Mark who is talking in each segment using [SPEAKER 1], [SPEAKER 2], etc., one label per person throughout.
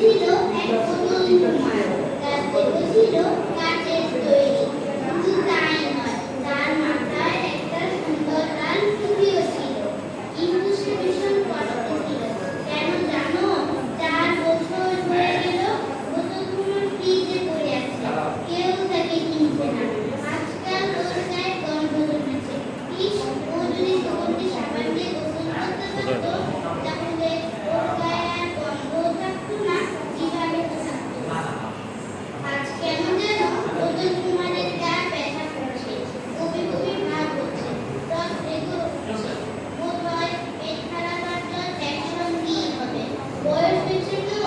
[SPEAKER 1] ছিল এক পুতুল কুমার। তার দেহ ছিল কাচের তৈরি। শুধু তাই নয়, তার মাথায় একটা সুন্দর লাল টুপিও ছিল। কিন্তু সে ভীষণ কষ্ট ছিল। কেন জানো? 4 বছর হয়ে গেল পুতুল কুমার ফ্রিজে পড়ে আছে। কেউ তাকে কিনছে না। আজকাল ওর গায়ে গন্ধ জমেছে। ইস, ও যদি সুগন্ধি সাবান দিয়ে গোসল করতে পারতো, তাহলে ওর গায়ে আর গন্ধও থাকতো না, জীবাণুও থাকতো না। আজ কেন যেন পুতুল কুমারের গায়ে ব্যথা করছে, কবি কবি ভাব হচ্ছে, রস এগো হচ্ছে। বোধ হয় পেট খারাপ আর জ্বর একসঙ্গেই হবে। বয়স হয়েছে তো,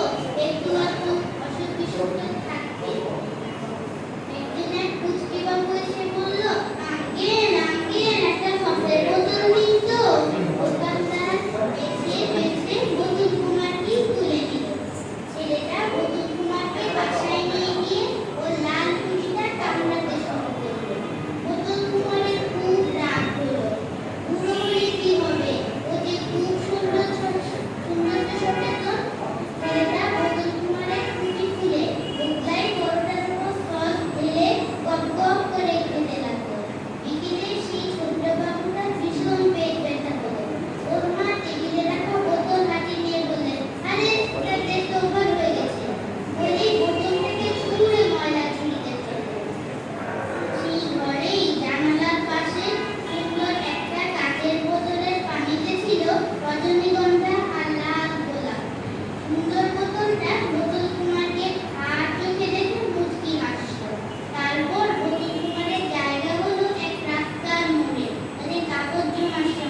[SPEAKER 1] একটু আধটু অসুখ বিসুখ তো থাকবেই। একদিন এক পুচকি বাবু এসে বলল, আঙ্কেল আঙ্কেল, একটা সসের বোতল দিন তো। দোকানদার বেঁচে বেঁচে পুতুল কুমারকে তুলে দিল। ছেলেটা পুতুল কুমারকে বাসায় নিয়ে গিয়ে ওর লাল টুপিটা কামড়াতে শুরু করলো। পুতুল কুমারের খুব রাগ হলো। বুড়ো হলে কি হবে, ও যে খুব সুন্দর সুন্দর সচেতন। ছেলেটা পুতুল কুমারের টুপি খুলে বোতলাই বড়টার উপর সস ঢেলে গপ গপ করে খেতে লাগলো। বিকেলে সেই ছোট্ট বাবুটার ভীষণ পেট ব্যথা হলো। ওর মা টেবিলে রাখা বোতল হাতে নিয়ে বললেন, আরে ওটা টেস্ট ওভার হয়ে গেছে। বলেই বোতল থেকে ছুঁড়ে ময়লা ঝুড়িতে ফেললো। সেই ঘরেই জানালার পাশে সুন্দর একটা কাচের বোতলের পানিতে ছিল রজনীগন্ধা আর লাল গোলাপ। সুন্দর বোতলটা পুতুল কুমারকে আর চোখে দেখে মুচকি হাসলো। তারপর পুতুল কুমারের জায়গা হলো এক রাস্তার মোড়ে, মানে কাগজ মাস্টার